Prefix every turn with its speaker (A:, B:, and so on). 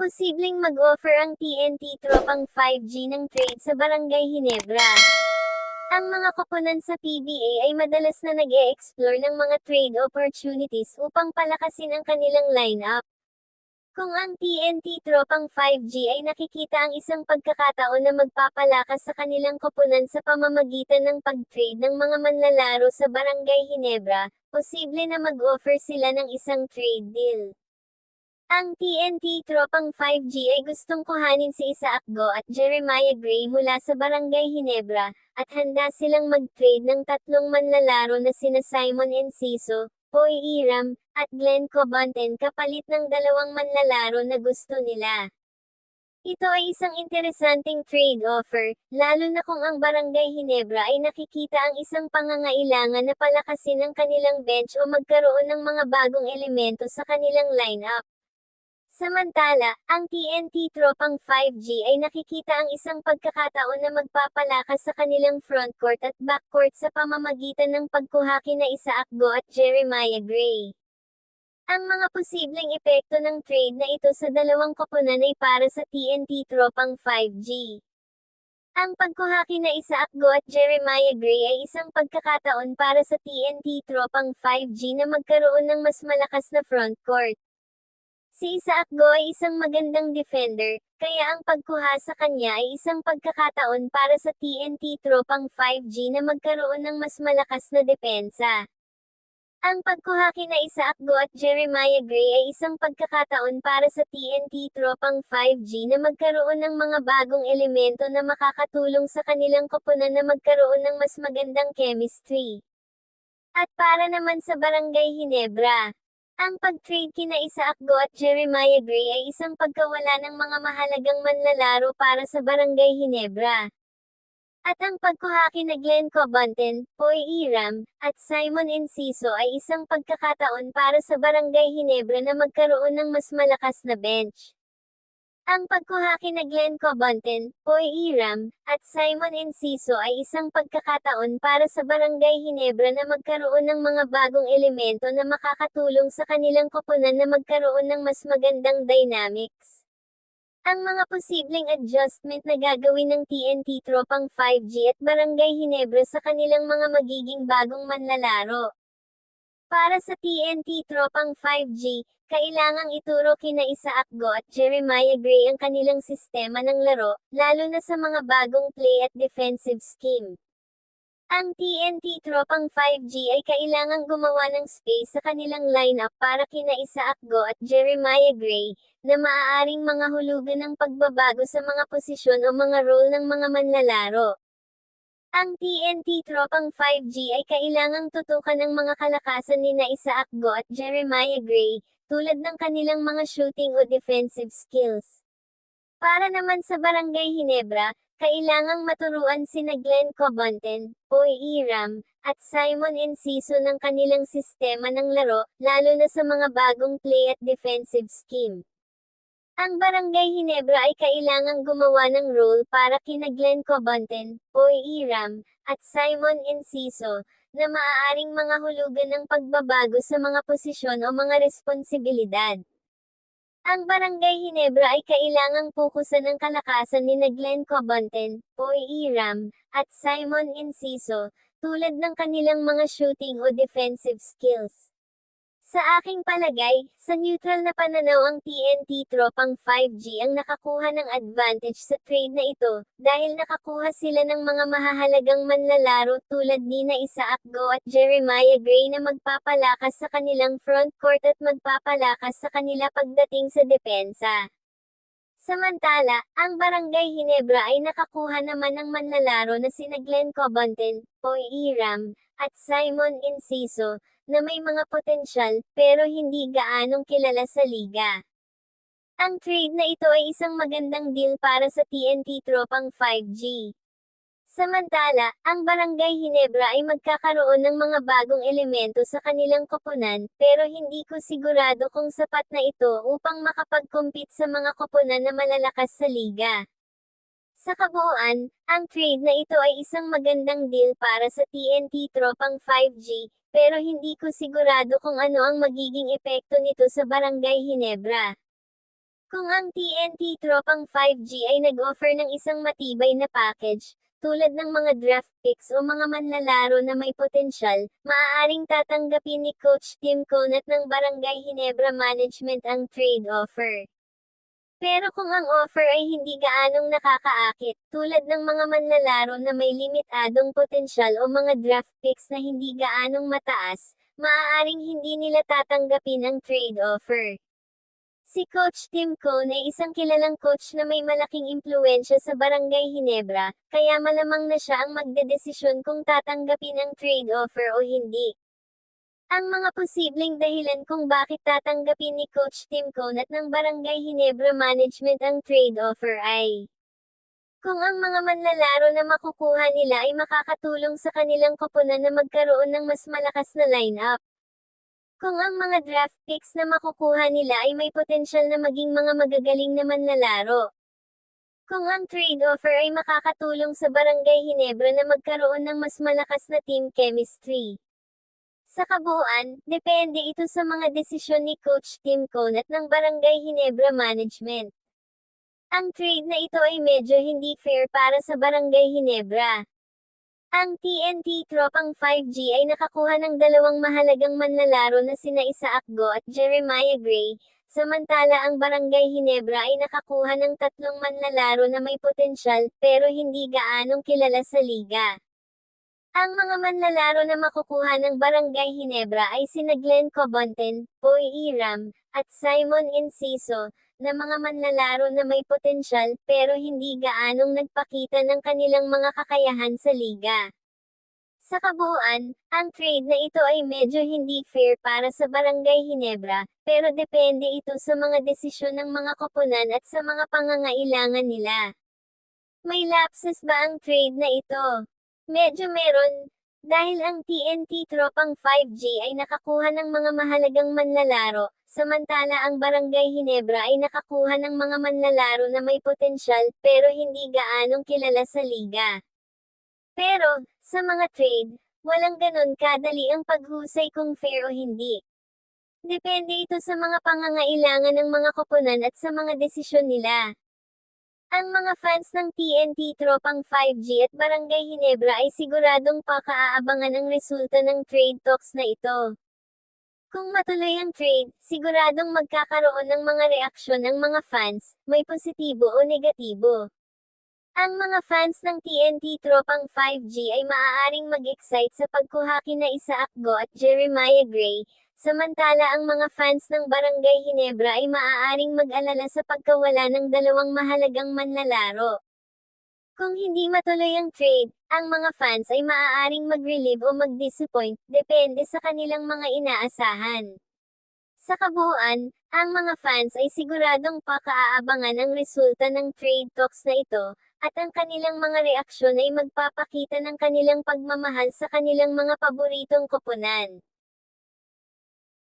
A: Posibleng mag-offer ang TNT Tropang 5G ng trade sa Barangay Ginebra. Ang mga koponan sa PBA ay madalas na nag-e-explore ng mga trade opportunities upang palakasin ang kanilang lineup. Kung ang TNT Tropang 5G ay nakikita ang isang pagkakataon na magpapalakas sa kanilang koponan sa pamamagitan ng pag-trade ng mga manlalaro sa Barangay Ginebra, posible na mag-offer sila ng isang trade deal. Ang TNT Tropang 5G ay gustong kuhanin si Isaac Go at Jeremiah Gray mula sa Barangay Ginebra, at handa silang mag-trade ng tatlong manlalaro na sina Simon Enciso, Poy Iram, at Glenn Cobanten kapalit ng dalawang manlalaro na gusto nila. Ito ay isang interesanting trade offer, lalo na kung ang Barangay Ginebra ay nakikita ang isang pangangailangan na palakasin ang kanilang bench o magkaroon ng mga bagong elemento sa kanilang lineup. Samantala, ang TNT Tropang 5G ay nakikita ang isang pagkakataon na magpapalakas sa kanilang frontcourt at backcourt sa pamamagitan ng pagkuha kina Isaac Go at Jeremiah Gray. Ang mga posibleng epekto ng trade na ito sa dalawang koponan ay para sa TNT Tropang 5G. Ang pagkuha kina Isaac Go at Jeremiah Gray ay isang pagkakataon para sa TNT Tropang 5G na magkaroon ng mas malakas na frontcourt. Si Isaac Go ay isang magandang defender, kaya ang pagkuha sa kanya ay isang pagkakataon para sa TNT Tropang 5G na magkaroon ng mas malakas na depensa. Ang pagkuha kina Isaac Go at Jeremiah Gray ay isang pagkakataon para sa TNT Tropang 5G na magkaroon ng mga bagong elemento na makakatulong sa kanilang koponan na magkaroon ng mas magandang chemistry. At para naman sa Barangay Ginebra, ang pag-trade kina Isaac Go at Jeremiah Gray ay isang pagkawala ng mga mahalagang manlalaro para sa Barangay Ginebra. At ang pagkuha kina Glenn Cobanten, Poy Iram, at Simon Enciso ay isang pagkakataon para sa Barangay Ginebra na magkaroon ng mas malakas na bench. Ang pagkuha kina Glenn Cobanten, Poy Iram, at Simon Enciso ay isang pagkakataon para sa Barangay Ginebra na magkaroon ng mga bagong elemento na makakatulong sa kanilang koponan na magkaroon ng mas magandang dynamics. Ang mga posibleng adjustment na gagawin ng TNT Tropang 5G at Barangay Ginebra sa kanilang mga magiging bagong manlalaro. Para sa TNT Tropang 5G, kailangang ituro kina Isaac Go at Jeremiah Gray ang kanilang sistema ng laro, lalo na sa mga bagong play at defensive scheme. Ang TNT Tropang 5G ay kailangang gumawa ng space sa kanilang lineup para kina Isaac Go at Jeremiah Gray, na maaaring mga hulugan ng pagbabago sa mga posisyon o mga role ng mga manlalaro. Ang TNT Tropang 5G ay kailangang tutukan ng mga kalakasan nina Isaac Go at Jeremiah Gray, tulad ng kanilang mga shooting o defensive skills. Para naman sa Barangay Ginebra, kailangang maturuan sina Glenn Cobanten, Poy Iram, at Simon Enciso ng kanilang sistema ng laro, lalo na sa mga bagong play at defensive scheme. Ang Barangay Ginebra ay kailangang gumawa ng role para kina Glenn Cobanten, Poy Iram, at Simon Enciso, na maaaring mga hulugan ng pagbabago sa mga posisyon o mga responsibilidad. Ang Barangay Ginebra ay kailangang pukusan ng kalakasan ni Glenn Cobanten, Poy Iram, at Simon Enciso, tulad ng kanilang mga shooting o defensive skills. Sa aking palagay, sa neutral na pananaw ang TNT Tropang 5G ang nakakuha ng advantage sa trade na ito, dahil nakakuha sila ng mga mahahalagang manlalaro tulad nina Isaac Go at Jeremiah Gray na magpapalakas sa kanilang frontcourt at magpapalakas sa kanila pagdating sa depensa. Samantala, ang Barangay Ginebra ay nakakuha naman ng manlalaro na sina Glenn Cobanten, Poy Iram, at Simon Enciso, na may mga potensyal, pero hindi gaanong kilala sa liga. Ang trade na ito ay isang magandang deal para sa TNT Tropang 5G. Samantala, ang Barangay Ginebra ay magkakaroon ng mga bagong elemento sa kanilang koponan, pero hindi ko sigurado kung sapat na ito upang makapag-compete sa mga koponan na malalakas sa liga. Sa kabuuan, ang trade na ito ay isang magandang deal para sa TNT Tropang 5G, pero hindi ko sigurado kung ano ang magiging epekto nito sa Barangay Ginebra. Kung ang TNT Tropang 5G ay nag-offer ng isang matibay na package, tulad ng mga draft picks o mga manlalaro na may potensyal, maaaring tatanggapin ni Coach Tim Conat ng Barangay Ginebra Management ang trade offer. Pero kung ang offer ay hindi gaanong nakakaakit, tulad ng mga manlalaro na may limitadong potensyal o mga draft picks na hindi gaanong mataas, maaaring hindi nila tatanggapin ang trade offer. Si Coach Tim Cone ay isang kilalang coach na may malaking impluwensya sa Barangay Ginebra, kaya malamang na siya ang magdedesisyon kung tatanggapin ang trade offer o hindi. Ang mga posibleng dahilan kung bakit tatanggapin ni Coach Tim Cone at ng Barangay Ginebra Management ang trade offer ay kung ang mga manlalaro na makukuha nila ay makakatulong sa kanilang koponan na magkaroon ng mas malakas na lineup. Kung ang mga draft picks na makukuha nila ay may potensyal na maging mga magagaling na manlalaro. Kung ang trade offer ay makakatulong sa Barangay Ginebra na magkaroon ng mas malakas na team chemistry. Sa kabuuan, depende ito sa mga desisyon ni Coach Tim Cone at ng Barangay Ginebra Management. Ang trade na ito ay medyo hindi fair para sa Barangay Ginebra. Ang TNT Tropang 5G ay nakakuha ng dalawang mahalagang manlalaro na sina Isaac Go at Jeremiah Gray, samantala ang Barangay Ginebra ay nakakuha ng tatlong manlalaro na may potensyal pero hindi gaanong kilala sa liga. Ang mga manlalaro na makukuha ng Barangay Ginebra ay sina Glenn Cobonten, Boy Iram, at Simon Enciso, na mga manlalaro na may potensyal pero hindi gaanong nagpakita ng kanilang mga kakayahan sa liga. Sa kabuuan, ang trade na ito ay medyo hindi fair para sa Barangay Ginebra, pero depende ito sa mga desisyon ng mga koponan at sa mga pangangailangan nila. May lapses ba ang trade na ito? Medyo meron, dahil ang TNT Tropang 5G ay nakakuha ng mga mahalagang manlalaro, samantala ang Barangay Ginebra ay nakakuha ng mga manlalaro na may potensyal pero hindi gaanong kilala sa liga. Pero, sa mga trade, walang ganon kadali ang paghusay kung fair o hindi. Depende ito sa mga pangangailangan ng mga koponan at sa mga desisyon nila. Ang mga fans ng TNT Tropang 5G at Barangay Ginebra ay siguradong pakaabangan ang resulta ng trade talks na ito. Kung matuloy ang trade, siguradong magkakaroon ng mga reaksyon ng mga fans, may positibo o negatibo. Ang mga fans ng TNT Tropang 5G ay maaaring mag-excite sa pagkuha kina Isaac Go at Jeremiah Gray, samantala ang mga fans ng Barangay Ginebra ay maaaring mag-alala sa pagkawala ng dalawang mahalagang manlalaro. Kung hindi matuloy ang trade, ang mga fans ay maaaring mag-relieve o mag-disappoint, depende sa kanilang mga inaasahan. Sa kabuuan, ang mga fans ay siguradong pakaabangan ang resulta ng trade talks na ito, at ang kanilang mga reaksyon ay magpapakita ng kanilang pagmamahal sa kanilang mga paboritong koponan.